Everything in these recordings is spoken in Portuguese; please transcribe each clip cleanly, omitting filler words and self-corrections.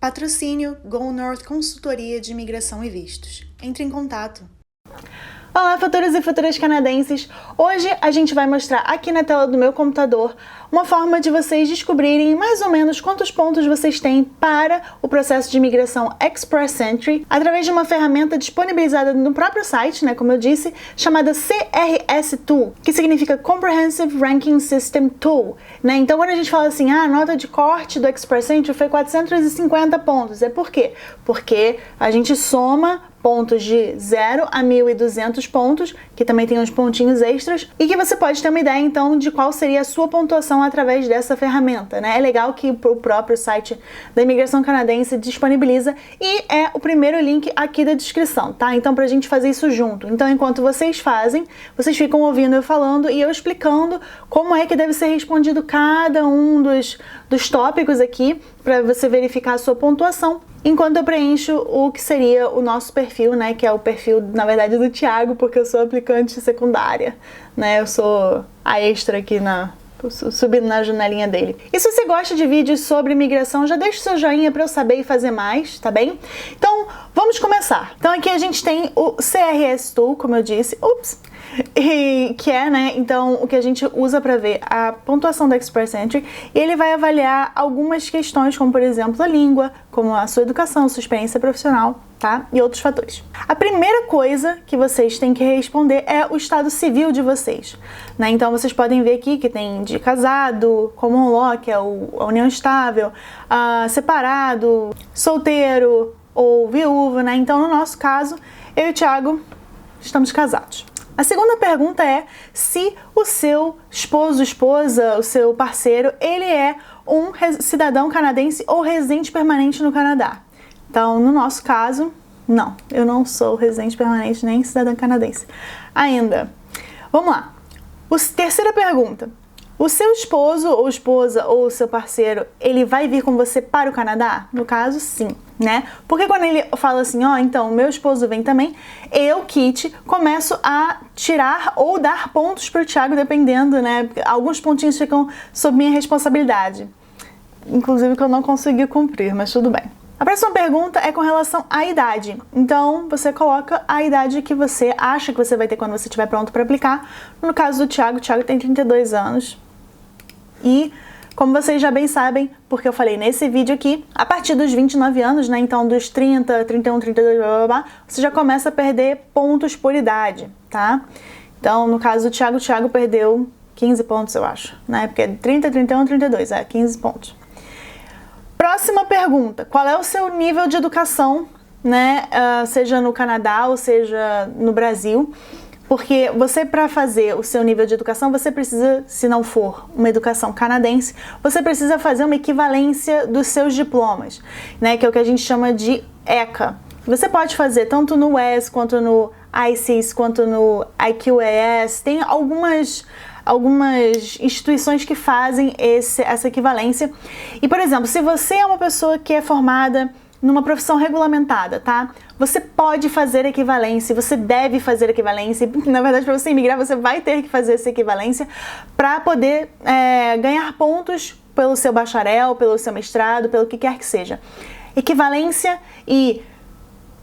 Patrocínio Go North Consultoria de Imigração e Vistos. Entre em contato. Olá, futuros e futuras canadenses! Hoje a gente vai mostrar aqui na tela do meu computador uma forma de vocês descobrirem mais ou menos quantos pontos vocês têm para o processo de imigração Express Entry através de uma ferramenta disponibilizada no próprio site, como eu disse, chamada CRS Tool, que significa Comprehensive Ranking System Tool. Então quando a gente fala assim, a nota de corte do Express Entry foi 450 pontos, é por quê? Porque a gente soma pontos de 0 a 1.200 pontos, que também tem uns pontinhos extras, e que você pode ter uma ideia, então, de qual seria a sua pontuação através dessa ferramenta, É legal que o próprio site da imigração canadense disponibiliza e é o primeiro link aqui da descrição, tá? Então, pra gente fazer isso junto. Então, enquanto vocês fazem, vocês ficam ouvindo eu falando e eu explicando como é que deve ser respondido cada um dos tópicos aqui, para você verificar a sua pontuação, enquanto eu preencho o que seria o nosso perfil, que é o perfil, na verdade, do Thiago, porque eu sou aplicante secundária, Eu sou a extra aqui subindo na janelinha dele. E se você gosta de vídeos sobre imigração, já deixa o seu joinha para eu saber e fazer mais, tá bem? Então, vamos começar. Então, aqui a gente tem o CRS Tool, como eu disse, e que é, então, o que a gente usa para ver a pontuação do Express Entry, e ele vai avaliar algumas questões, como, por exemplo, a língua, como a sua educação, sua experiência profissional, tá? E outros fatores. A primeira coisa que vocês têm que responder é o estado civil de vocês, Então, vocês podem ver aqui que tem de casado, common law, que é a união estável, separado, solteiro ou viúvo, Então, no nosso caso, eu e o Thiago estamos casados. A segunda pergunta é se o seu esposo, esposa, o seu parceiro, ele é um cidadão canadense ou residente permanente no Canadá. Então, no nosso caso, não, eu não sou residente permanente nem cidadã canadense ainda. Vamos lá. Terceira pergunta. O seu esposo ou esposa ou o seu parceiro, ele vai vir com você para o Canadá? No caso, sim, Porque quando ele fala assim, então, meu esposo vem também, eu, Kitty, começo a tirar ou dar pontos para o Thiago, dependendo, Alguns pontinhos ficam sob minha responsabilidade. Inclusive que eu não consegui cumprir, mas tudo bem. A próxima pergunta é com relação à idade. Então, você coloca a idade que você acha que você vai ter quando você estiver pronto para aplicar. No caso do Thiago, o Thiago tem 32 anos. E, como vocês já bem sabem, porque eu falei nesse vídeo aqui, a partir dos 29 anos, Então, dos 30, 31, 32, você já começa a perder pontos por idade, tá? Então, no caso do Thiago, o Thiago perdeu 15 pontos, eu acho, Porque é 30, 31, 32, 15 pontos. Próxima pergunta, qual é o seu nível de educação, seja no Canadá ou seja no Brasil? Porque você, para fazer o seu nível de educação, você precisa, se não for uma educação canadense, você precisa fazer uma equivalência dos seus diplomas, que é o que a gente chama de ECA. Você pode fazer tanto no WES, quanto no ICES, quanto no IQAS, tem algumas instituições que fazem essa equivalência. E, por exemplo, se você é uma pessoa que é formada numa profissão regulamentada, tá? Você pode fazer equivalência, você deve fazer equivalência. Na verdade, para você imigrar, você vai ter que fazer essa equivalência para poder ganhar pontos pelo seu bacharel, pelo seu mestrado, pelo que quer que seja. Equivalência e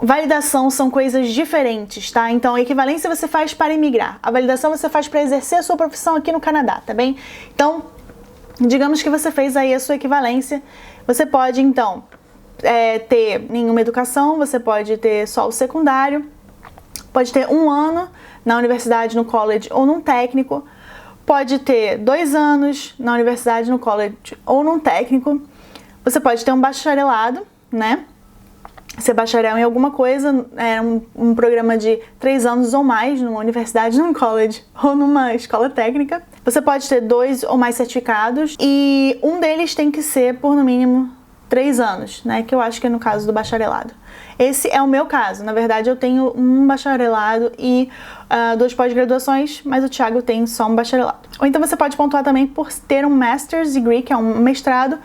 validação são coisas diferentes, tá? Então, a equivalência você faz para imigrar. A validação você faz para exercer a sua profissão aqui no Canadá, tá bem? Então, digamos que você fez aí a sua equivalência. Você pode, então, ter nenhuma educação, você pode ter só o secundário, pode ter 1 ano na universidade, no college ou num técnico, pode ter 2 anos na universidade, no college ou num técnico, você pode ter um bacharelado, ser bacharel em alguma coisa, um programa de 3 anos ou mais numa universidade, num college ou numa escola técnica. Você pode ter 2 ou mais certificados e um deles tem que ser por no mínimo 3 anos, que eu acho que é no caso do bacharelado. Esse é o meu caso. Na verdade, eu tenho um bacharelado e 2 pós-graduações, mas o Thiago tem só um bacharelado. Ou então você pode pontuar também por ter um Master's Degree, que é um mestrado,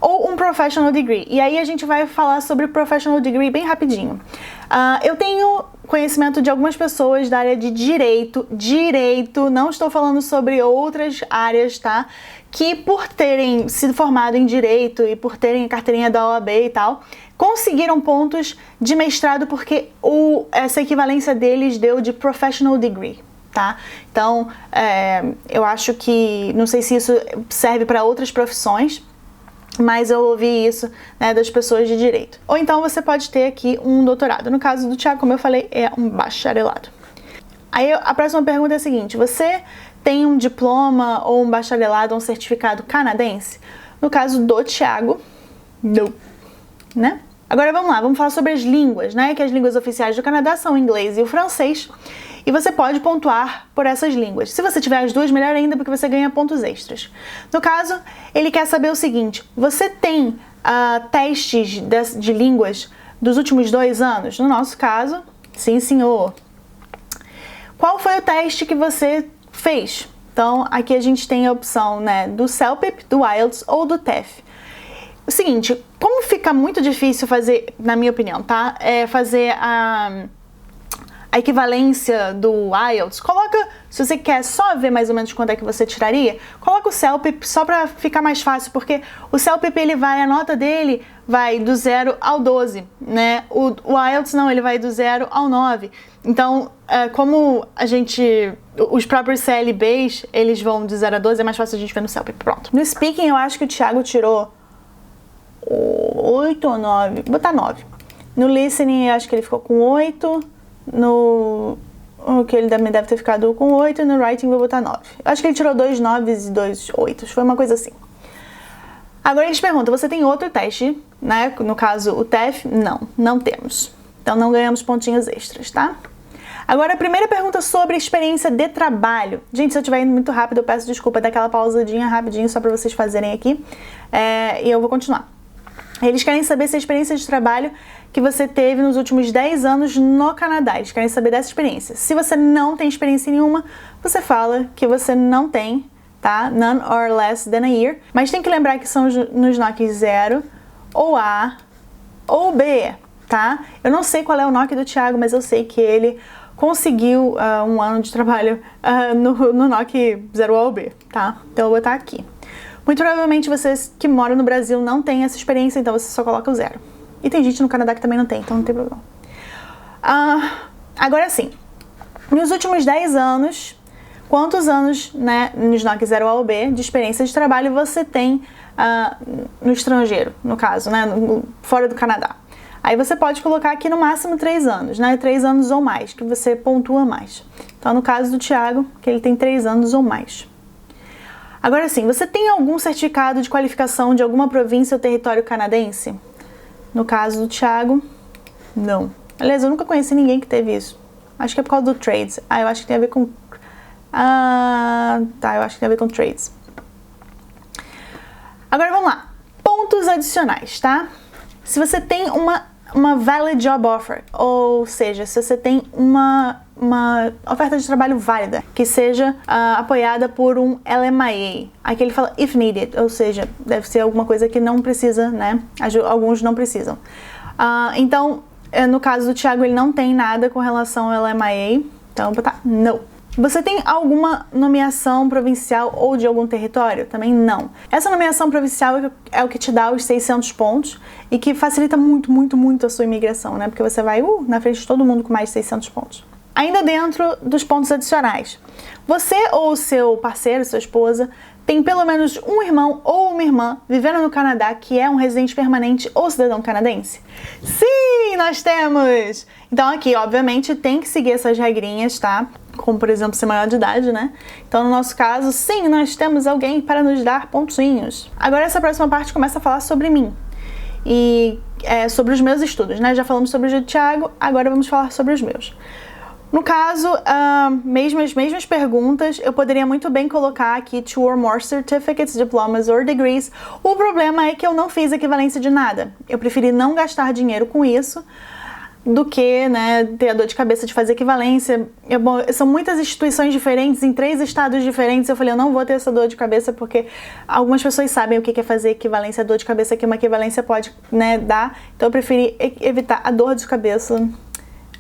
ou um professional degree. E aí a gente vai falar sobre professional degree bem rapidinho. Eu tenho conhecimento de algumas pessoas da área de direito, não estou falando sobre outras áreas, tá? Que por terem sido formado em direito e por terem carteirinha da OAB e tal, conseguiram pontos de mestrado porque essa equivalência deles deu de professional degree. Tá? Então, eu acho que, não sei se isso serve para outras profissões, mas eu ouvi isso, né, das pessoas de direito. Ou então você pode ter aqui um doutorado. No caso do Thiago, como eu falei, é um bacharelado. Aí a próxima pergunta é a seguinte: você tem um diploma ou um bacharelado ou um certificado canadense? No caso do Thiago, não, né? Agora vamos lá, vamos falar sobre as línguas, né? Que as línguas oficiais do Canadá são o inglês e o francês. E você pode pontuar por essas línguas. Se você tiver as duas, melhor ainda, porque você ganha pontos extras. No caso, ele quer saber o seguinte: você tem testes de línguas dos últimos 2 anos? No nosso caso, sim, senhor. Qual foi o teste que você fez? Então, aqui a gente tem a opção, né, do CELPIP, do IELTS ou do TEF. O seguinte, como fica muito difícil fazer, na minha opinião, tá? Fazer a equivalência do IELTS, coloca, se você quer só ver mais ou menos quanto é que você tiraria, coloca o CELPIP só para ficar mais fácil, porque o CELPIP, a nota dele vai do 0 ao 12, né? O IELTS não, ele vai do 0 ao 9. Então, como os próprios CLBs, eles vão de 0 a 12, é mais fácil a gente ver no CELPIP, pronto. No Speaking, eu acho que o Thiago tirou 8 ou 9, vou botar 9. No Listening, eu acho que ele ficou com 8. Que ele também deve ter ficado com 8, e no Writing vou botar 9. Eu acho que ele tirou 2 9s e 2 8s, foi uma coisa assim. Agora eles perguntam: você tem outro teste, né? No caso, o TEF? Não temos. Então não ganhamos pontinhos extras, tá? Agora a primeira pergunta sobre experiência de trabalho. Gente, se eu estiver indo muito rápido, eu peço desculpa, dá aquela pausadinha rapidinho só para vocês fazerem aqui. E eu vou continuar. Eles querem saber se a experiência de trabalho que você teve nos últimos 10 anos no Canadá. Eles querem saber dessa experiência. Se você não tem experiência nenhuma, você fala que você não tem, tá? None or less than a year. Mas tem que lembrar que são nos NOCs 0, ou A, ou B, tá? Eu não sei qual é o NOC do Thiago, mas eu sei que ele conseguiu 1 ano de trabalho no NOC 0 ou B, tá? Então eu vou botar aqui. Muito provavelmente vocês que moram no Brasil não têm essa experiência, então você só coloca o 0. E tem gente no Canadá que também não tem, então não tem problema. Agora sim, nos últimos 10 anos, quantos anos, né, nos NOC 0 ao B de experiência de trabalho você tem no estrangeiro, no caso, né, fora do Canadá? Aí você pode colocar aqui no máximo 3 anos, né, 3 anos ou mais, que você pontua mais. Então no caso do Thiago, que ele tem 3 anos ou mais. Agora sim, você tem algum certificado de qualificação de alguma província ou território canadense? No caso do Thiago, não. Aliás, eu nunca conheci ninguém que teve isso. Acho que é por causa do trades. Eu acho que tem a ver com... eu acho que tem a ver com trades. Agora vamos lá. Pontos adicionais, tá? Se você tem uma valid job offer, ou seja, se você tem uma oferta de trabalho válida, que seja apoiada por um LMIA. Aqui ele fala if needed, ou seja, deve ser alguma coisa que não precisa, né? Alguns não precisam. Então, no caso do Thiago, ele não tem nada com relação ao LMIA, então eu vou botar no. Você tem alguma nomeação provincial ou de algum território? Também não. Essa nomeação provincial é o que te dá os 600 pontos e que facilita muito, muito, muito a sua imigração, né? Porque você vai na frente de todo mundo com mais de 600 pontos. Ainda dentro dos pontos adicionais, você ou o seu parceiro, sua esposa, tem pelo menos um irmão ou uma irmã vivendo no Canadá que é um residente permanente ou cidadão canadense? Sim, nós temos! Então aqui, obviamente, tem que seguir essas regrinhas, tá? Como, por exemplo, ser maior de idade, né? Então, no nosso caso, sim, nós temos alguém para nos dar pontinhos. Agora, essa próxima parte começa a falar sobre mim. E sobre os meus estudos, né? Já falamos sobre o do Thiago, agora vamos falar sobre os meus. No caso, mesmas perguntas, eu poderia muito bem colocar aqui 2 or more certificates, diplomas or degrees. O problema é que eu não fiz equivalência de nada. Eu preferi não gastar dinheiro com isso. do que, né, ter a dor de cabeça de fazer equivalência. São muitas instituições diferentes, em 3 estados diferentes. Eu falei, eu não vou ter essa dor de cabeça, porque algumas pessoas sabem o que é fazer equivalência, a dor de cabeça que uma equivalência pode, né, dar. Então eu preferi evitar a dor de cabeça,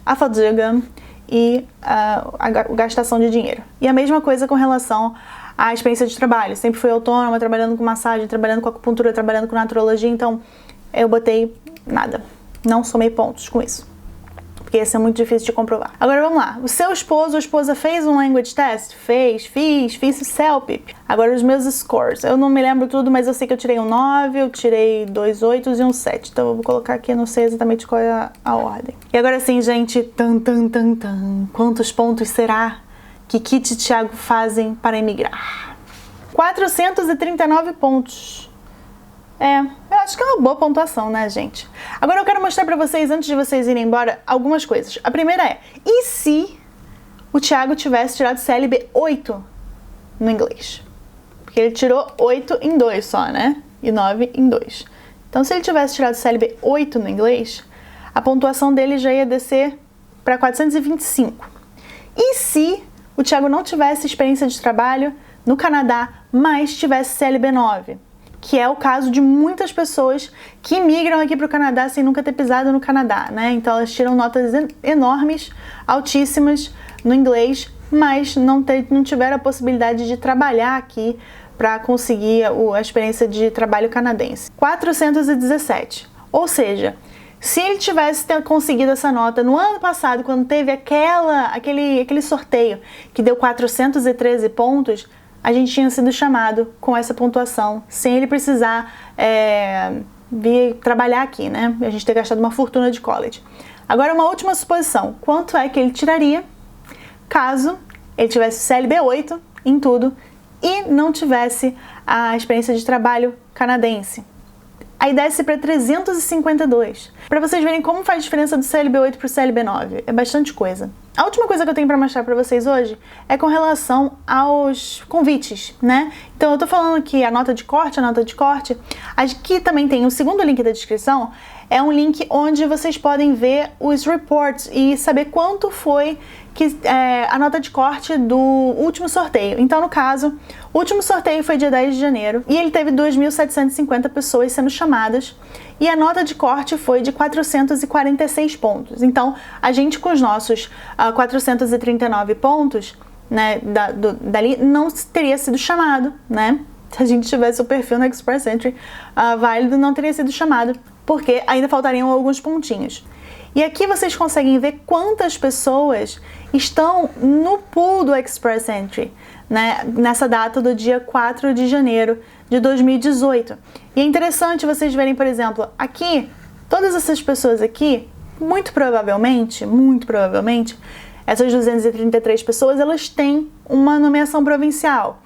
a fadiga e a gastação de dinheiro. E a mesma coisa com relação à experiência de trabalho. Sempre fui autônoma, trabalhando com massagem, trabalhando com acupuntura, trabalhando com naturologia, então eu botei nada. Não somei pontos com isso, porque ia ser muito difícil de comprovar. Agora vamos lá. O seu esposo ou esposa fez um language test? Fiz o CELPIP. Agora os meus scores. Eu não me lembro tudo, mas eu sei que eu tirei um 9, eu tirei 2 8 e um 7. Então eu vou colocar aqui, eu não sei exatamente qual é a ordem. E agora sim, gente, quantos pontos será que Kit e Thiago fazem para emigrar? 439 pontos. Eu acho que é uma boa pontuação, né, gente? Agora eu quero mostrar pra vocês, antes de vocês irem embora, algumas coisas. A primeira é, e se o Thiago tivesse tirado CLB 8 no inglês? Porque ele tirou 8 em 2 só, né? E 9 em 2. Então, se ele tivesse tirado CLB 8 no inglês, a pontuação dele já ia descer para 425. E se o Thiago não tivesse experiência de trabalho no Canadá, mas tivesse CLB 9? Que é o caso de muitas pessoas que migram aqui para o Canadá sem nunca ter pisado no Canadá, né? Então elas tiram notas enormes, altíssimas no inglês, mas não tiveram a possibilidade de trabalhar aqui para conseguir a experiência de trabalho canadense. 417. Ou seja, se ele tivesse conseguido essa nota no ano passado, quando teve aquele sorteio que deu 413 pontos, a gente tinha sido chamado com essa pontuação, sem ele precisar vir trabalhar aqui, né? A gente ter gastado uma fortuna de college. Agora, uma última suposição. Quanto é que ele tiraria caso ele tivesse CLB 8 em tudo e não tivesse a experiência de trabalho canadense? Aí desce para 352. Para vocês verem como faz diferença do CLB 8 para o CLB 9. É bastante coisa. A última coisa que eu tenho para mostrar para vocês hoje é com relação aos convites, né? Então eu tô falando aqui a nota de corte, aqui também tem o segundo link da descrição, é um link onde vocês podem ver os reports e saber quanto foi a nota de corte do último sorteio. Então, no caso, o último sorteio foi dia 10 de janeiro e ele teve 2.750 pessoas sendo chamadas e a nota de corte foi de 446 pontos. Então, a gente com os nossos 439 pontos, né, dali não teria sido chamado, né? Se a gente tivesse o perfil no Express Entry válido, não teria sido chamado, porque ainda faltariam alguns pontinhos. E aqui vocês conseguem ver quantas pessoas estão no pool do Express Entry, né, nessa data do dia 4 de janeiro de 2018. E é interessante vocês verem, por exemplo, aqui, todas essas pessoas aqui, muito provavelmente, essas 233 pessoas, elas têm uma nomeação provincial.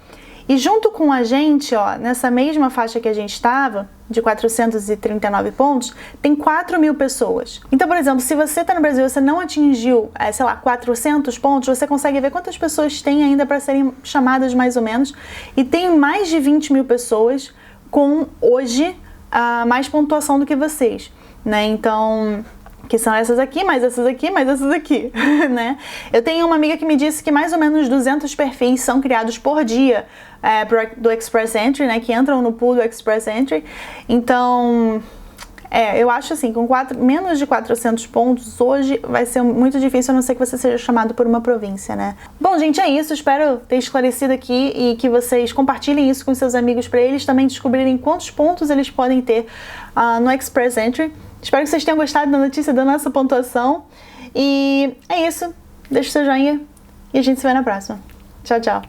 E junto com a gente, ó, nessa mesma faixa que a gente estava, de 439 pontos, tem 4.000 pessoas. Então, por exemplo, se você está no Brasil e você não atingiu, 400 pontos, você consegue ver quantas pessoas tem ainda para serem chamadas mais ou menos. E tem mais de 20.000 pessoas com, hoje, mais pontuação do que vocês, né? Então, que são essas aqui, mais essas aqui, mais essas aqui, né? Eu tenho uma amiga que me disse que mais ou menos 200 perfis são criados por dia do Express Entry, né? Que entram no pool do Express Entry. Então, eu acho assim, com menos de 400 pontos hoje vai ser muito difícil, a não ser que você seja chamado por uma província, né? Bom, gente, é isso. Espero ter esclarecido aqui e que vocês compartilhem isso com seus amigos para eles também descobrirem quantos pontos eles podem ter no Express Entry. Espero que vocês tenham gostado da notícia da nossa pontuação. E é isso. Deixa o seu joinha e a gente se vê na próxima. Tchau, tchau.